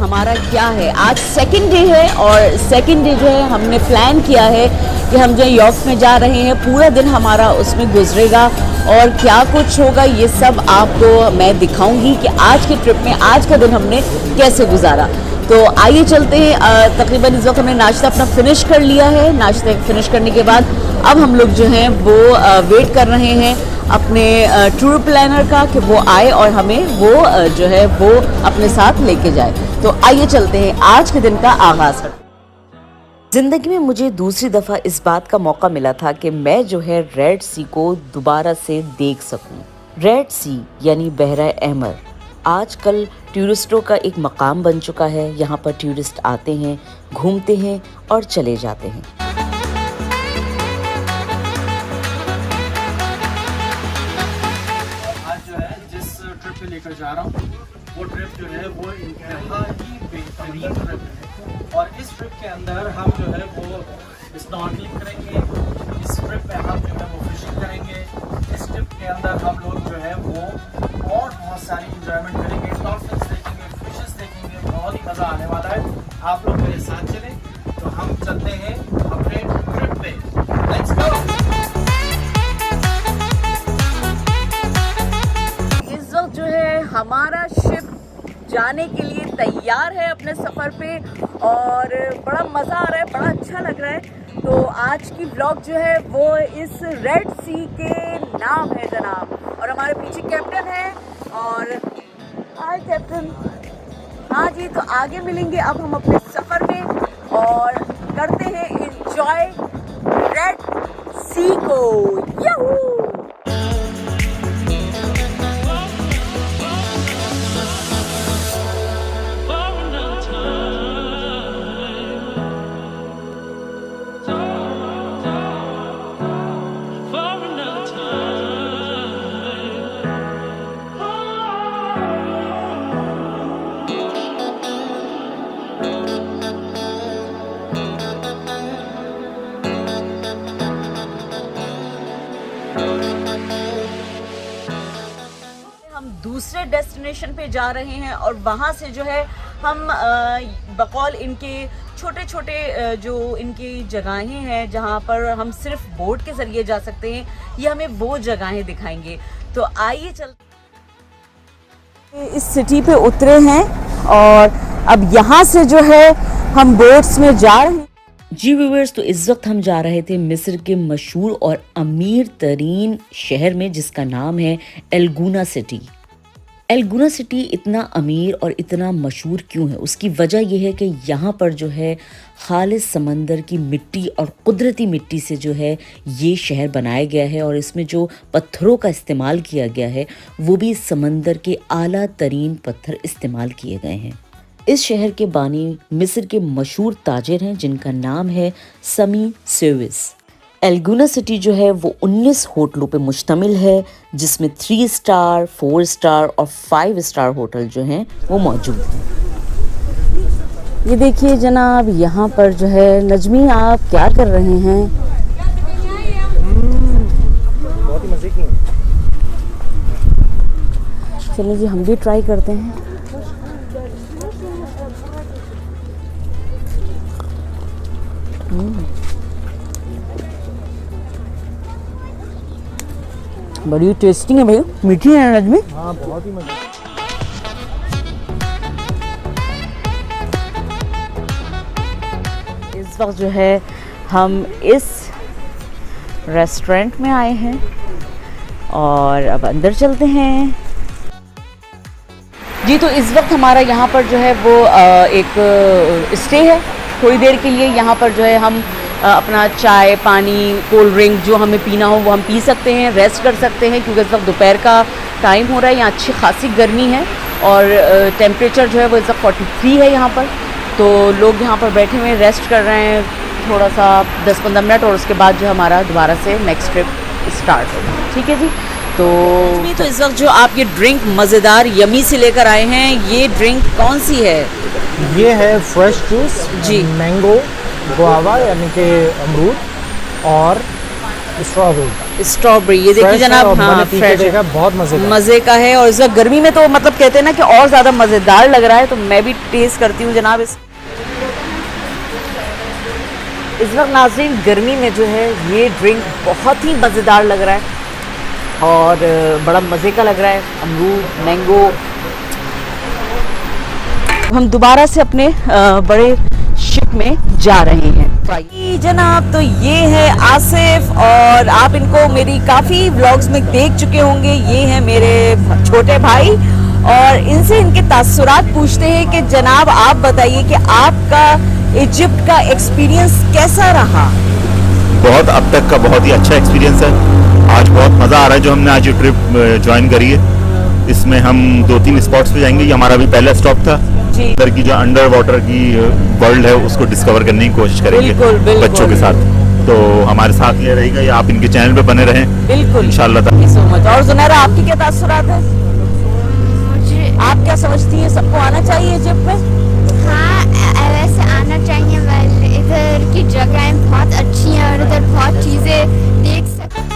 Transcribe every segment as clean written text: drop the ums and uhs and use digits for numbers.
हमारा क्या है। आज सेकंड डे है और सेकंड डे जो है हमने प्लान किया है कि हम जो यॉर्क में जा रहे हैं, पूरा दिन हमारा उसमें गुजरेगा और क्या कुछ होगा ये सब आपको मैं दिखाऊंगी कि आज के ट्रिप में आज का दिन हमने कैसे गुजारा। तो आइए चलते हैं। तकरीबन इस वक्त हमने नाश्ता अपना फिनिश कर लिया है। नाश्ता फिनिश करने के बाद अब हम लोग जो हैं वो वेट कर रहे हैं अपने टूर प्लानर का कि वो आए और हमें वो जो है वो अपने साथ लेके जाए। तो आइए चलते हैं, आज के दिन का आगाज़ करते हैं। ज़िंदगी में मुझे दूसरी दफ़ा इस बात का मौका मिला था कि मैं जो है रेड सी को दोबारा से देख सकूं। रेड सी यानी बहरा अहमर आजकल टूरिस्टों का एक मकाम बन चुका है। यहाँ पर टूरिस्ट आते हैं, घूमते हैं और चले जाते हैं। आज जो है जिस ट्रिप पे लेकर जा रहा हूँ वो ट्रिप जो है वो इंतहा ही बेहतरीन ट्रिप है और इस ट्रिप के अंदर हम जो है वो स्नॉर्कलिंग करेंगे। इस ट्रिप पे हम जो है वो फिशिंग करेंगे। इस ट्रिप के अंदर हम लोग जो है वो और बहुत सारी इंजॉयमेंट करेंगे, डॉल्फिन्स देखेंगे, फिशेस देखेंगे। बहुत ही मज़ा आने वाला है। आप लोग मेरे साथ चलें तो हम चलते हैं अपने ट्रिप पे। Let's go. इस वक्त जो है हमारा शिप जाने के लिए तैयार है अपने सफ़र पे और बड़ा मज़ा आ रहा है, बड़ा अच्छा लग रहा है। तो आज की व्लॉग जो है वो इस रेड सी के नाम है जनाब, और हमारे पीछे कैप्टन है। और हाय कैप्टन। हाँ जी, तो आगे मिलेंगे अब हम अपने सफ़र में और करते हैं एंजॉय रेड सी को। याहू! दूसरे डेस्टिनेशन पे जा रहे हैं और वहाँ से जो है हम बकौल इनके छोटे छोटे जो इनकी जगहें हैं जहाँ पर हम सिर्फ बोट के ज़रिए जा सकते हैं, ये हमें वो जगहें दिखाएंगे। तो आइए चलते इस सिटी पे उतरे हैं और अब यहाँ से जो है हम बोट्स में जा रहे हैं। जी व्यूअर्स, तो इस वक्त हम जा रहे थे मिस्र के मशहूर और अमीर तरीन शहर में जिसका नाम है एलगुना सिटी। एलगुना सिटी इतना अमीर और इतना मशहूर क्यों है? उसकी वजह यह है कि यहाँ पर जो है खालिस समंदर की मिट्टी और कुदरती मिट्टी से जो है ये शहर बनाया गया है और इसमें जो पत्थरों का इस्तेमाल किया गया है वो भी समंदर के आला तरीन पत्थर इस्तेमाल किए गए हैं। इस शहर के बानी मिस्र के मशहूर ताजिर हैं जिनका नाम है समी सेविस। एलगुना सिटी जो है वो 19 होटलों पे मुश्तमिल है जिसमें 3 स्टार, 4 स्टार और 5 स्टार होटल जो हैं वो मौजूद हैं। ये देखिए जनाब, यहाँ पर जो है नजमी आप क्या कर रहे हैं? बहुत ही मज़े की। चलिए जी, हम भी ट्राई करते हैं। बड़ी टेस्टी है भैया, मीठी है नजमी। हाँ, बहुत ही मज़े। इस वक्त जो है हम इस रेस्टोरेंट में आए हैं और अब अंदर चलते हैं। जी, तो इस वक्त हमारा यहाँ पर जो है वो एक स्टे है थोड़ी देर के लिए। यहाँ पर जो है हम अपना चाय, पानी, कोल्ड ड्रिंक जो हमें पीना हो वो हम पी सकते हैं, रेस्ट कर सकते हैं क्योंकि इस वक्त दोपहर का टाइम हो रहा है। यहाँ अच्छी खासी गर्मी है और टेम्परेचर जो है वो इस वक्त 43 है यहाँ पर। तो लोग यहाँ पर बैठे हुए रेस्ट कर रहे हैं थोड़ा सा 10-15 मिनट और उसके बाद जो हमारा दोबारा से नेक्स्ट ट्रिप स्टार्ट होगा। ठीक है जी। तो इस वक्त जो आप ये ड्रिंक मज़ेदार यमी से लेकर आए हैं, ये ड्रिंक कौन सी है? ये है फ्रेश जूस जी, मैंगो, गुआवा यानी कि अमरूद और स्ट्रॉबेरी, ये देखिए जनाब, हाँ फ्रेश है, बहुत मज़े का है। और इस वक्त गर्मी में तो मतलब कहते हैं ना कि और ज़्यादा मज़ेदार लग रहा है, तो मैं भी टेस्ट करती हूँ जनाब। इस वक्त नाज़रीन गर्मी में जो है ये ड्रिंक बहुत ही मज़ेदार लग रहा है और बड़ा मज़े का लग रहा है। अमरूद, मैंगो। हम दोबारा से अपने बड़े शिप में जा रहे हैं जनाब। तो ये है आसिफ, और आप इनको मेरी काफ़ी व्लॉग्स में देख चुके होंगे। ये हैं मेरे छोटे भाई, और इनसे इनके तासुरात पूछते हैं कि जनाब आप बताइए कि आपका इजिप्ट का एक्सपीरियंस कैसा रहा। बहुत अब तक का बहुत ही अच्छा एक्सपीरियंस है। आज बहुत मज़ा आ रहा है जो हमने आज ये ट्रिप ज्वाइन करी है। इसमें हम 2-3 स्पॉट्स पे जाएंगे। ये हमारा भी पहला स्टॉप था। इधर की जो अंडर वाटर की वर्ल्ड है उसको डिस्कवर करने की कोशिश करेंगे बिल्कुल। बच्चों के साथ। तो हमारे साथ ये रहेगा, या आप इनके चैनल पे बने रहें बिल्कुल इंशाल्लाह। Thank you so much. और जुनैरा, आपकी क्या तासुरात है? आप क्या समझती हैं, सबको आना चाहिए इजिप्ट में? हाँ, वैसे आना चाहिए, वैसे इधर की जगहें बहुत अच्छी हैं और इधर बहुत चीज़ें देख सकते हैं।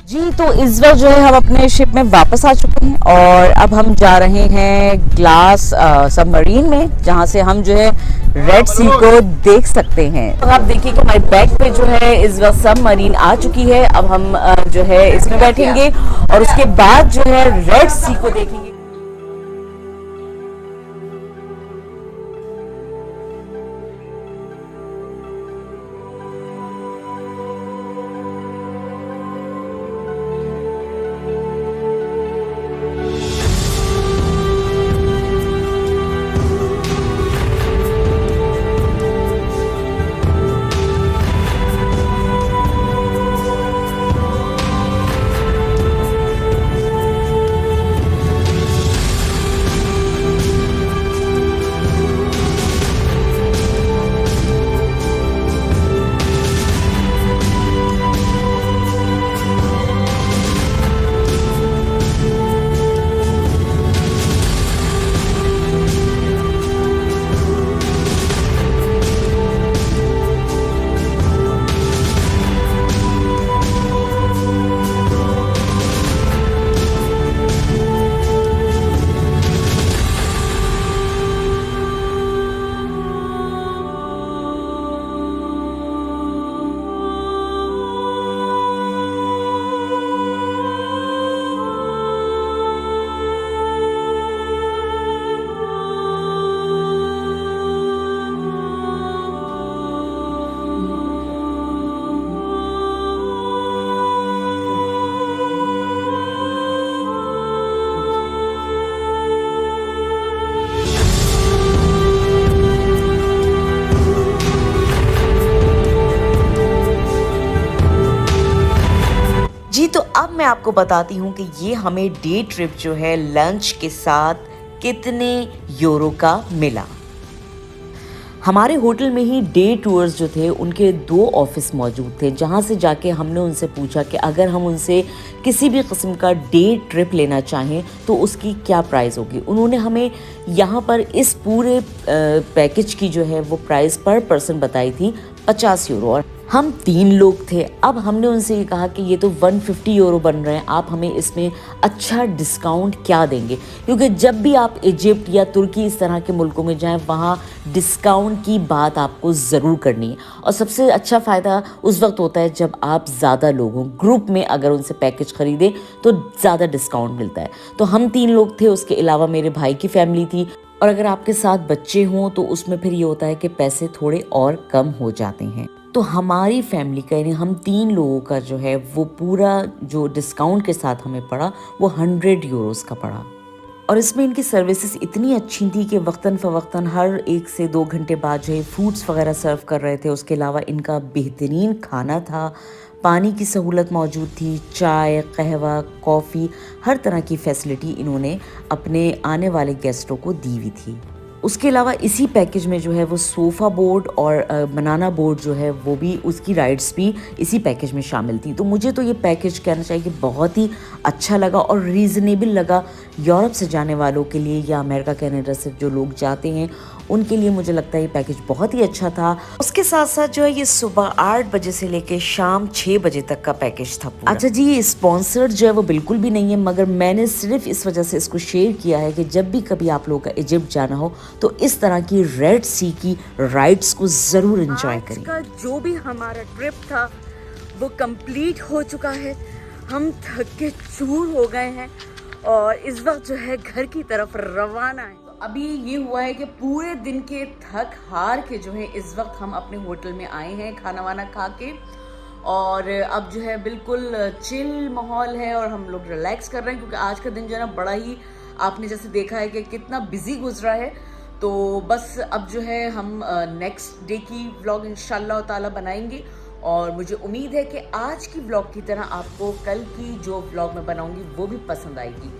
जी, तो इस वक्त जो है हम अपने शिप में वापस आ चुके हैं और अब हम जा रहे हैं ग्लास सबमरीन में, जहां से हम जो है रेड सी को देख सकते हैं। तो आप देखिए कि हमारे बैक पे जो है इस वक्त सबमरीन आ चुकी है। अब हम जो है इसमें बैठेंगे और उसके बाद जो है रेड सी को देखेंगे। तो अब मैं आपको बताती हूँ कि ये हमें डे ट्रिप जो है लंच के साथ कितने यूरो का मिला। हमारे होटल में ही डे टूर्स जो थे उनके 2 ऑफिस मौजूद थे, जहाँ से जाके हमने उनसे पूछा कि अगर हम उनसे किसी भी किस्म का डे ट्रिप लेना चाहें तो उसकी क्या प्राइस होगी। उन्होंने हमें यहाँ पर इस पूरे पैकेज की जो है वो प्राइस पर पर्सन बताई थी 50 यूरो, और हम 3 लोग थे। अब हमने उनसे ये कहा कि ये तो 150 यूरो बन रहे हैं, आप हमें इसमें अच्छा डिस्काउंट क्या देंगे, क्योंकि जब भी आप इजिप्ट या तुर्की इस तरह के मुल्कों में जाएं वहाँ डिस्काउंट की बात आपको ज़रूर करनी है। और सबसे अच्छा फ़ायदा उस वक्त होता है जब आप ज़्यादा लोग हों, ग्रुप में अगर उनसे पैकेज ख़रीदें तो ज़्यादा डिस्काउंट मिलता है। तो हम 3 लोग थे, उसके अलावा मेरे भाई की फैमिली थी, और अगर आपके साथ बच्चे हों तो उसमें फिर ये होता है कि पैसे थोड़े और कम हो जाते हैं। तो हमारी फैमिली का, यानी हम 3 लोगों का जो है वो पूरा जो डिस्काउंट के साथ हमें पड़ा वो 100 यूरोस का पड़ा। और इसमें इनकी सर्विसेज इतनी अच्छी थी कि वक्तन फ़वक्तन हर 1 से 2 घंटे बाद जो है फ्रूट्स वगैरह सर्व कर रहे थे। उसके अलावा इनका बेहतरीन खाना था, पानी की सहूलत मौजूद थी, चाय, कहवा, कॉफ़ी, हर तरह की फैसिलिटी इन्होंने अपने आने वाले गेस्टों को दी हुई थी। उसके अलावा इसी पैकेज में जो है वो सोफ़ा बोर्ड और बनाना बोर्ड जो है वो भी, उसकी राइड्स भी इसी पैकेज में शामिल थी। तो मुझे तो ये पैकेज कहना चाहिए कि बहुत ही अच्छा लगा और रीज़नेबल लगा यूरोप से जाने वालों के लिए, या अमेरिका कनाडा से जो लोग जाते हैं उनके लिए मुझे लगता है ये पैकेज बहुत ही अच्छा था। उसके साथ साथ जो है ये सुबह 8 बजे से लेके शाम 6 बजे तक का पैकेज था पूरा। अच्छा जी, ये स्पॉन्सर्ड जो है वो बिल्कुल भी नहीं है, मगर मैंने सिर्फ इस वजह से इसको शेयर किया है कि जब भी कभी आप लोगों का इजिप्ट जाना हो तो इस तरह की रेड सी की राइड्स को जरूर एंजॉय करें। का जो भी हमारा ट्रिप था वो कंप्लीट हो चुका है। हम थक के चूर हो गए हैं और इस वक्त जो है घर की तरफ रवाना है। तो अभी ये हुआ है कि पूरे दिन के थक हार के जो है इस वक्त हम अपने होटल में आए हैं खाना वाना खा के, और अब जो है बिल्कुल चिल माहौल है और हम लोग रिलैक्स कर रहे हैं क्योंकि आज का दिन जो है ना बड़ा ही, आपने जैसे देखा है कि कितना बिजी गुजरा है। तो बस अब जो है हम नेक्स्ट डे की व्लॉग इंशाल्लाह ताला बनाएंगे, और मुझे उम्मीद है कि आज की व्लॉग की तरह आपको कल की जो व्लॉग मैं बनाऊंगी वो भी पसंद आएगी।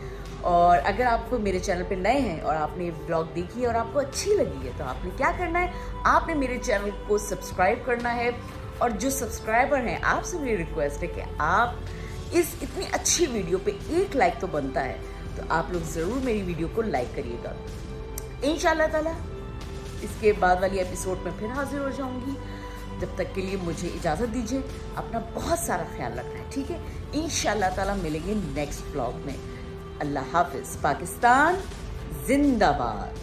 और अगर आपको मेरे चैनल पे नए हैं और आपने व्लॉग देखी है और आपको अच्छी लगी है तो आपने क्या करना है, आपने मेरे चैनल को सब्सक्राइब करना है। और जो सब्सक्राइबर हैं आपसे मेरी रिक्वेस्ट है कि आप इस इतनी अच्छी वीडियो पे एक लाइक तो बनता है, तो आप लोग ज़रूर मेरी वीडियो को लाइक करिएगा। इंशाल्लाह ताला इसके बाद वाली एपिसोड में फिर हाजिर हो जाऊंगी। जब तक के लिए मुझे इजाज़त दीजिए, अपना बहुत सारा ख्याल रखना है, ठीक है। इंशाल्लाह ताला मिलेंगे नेक्स्ट व्लॉग में। अल्लाह हाफिज़। पाकिस्तान जिंदाबाद।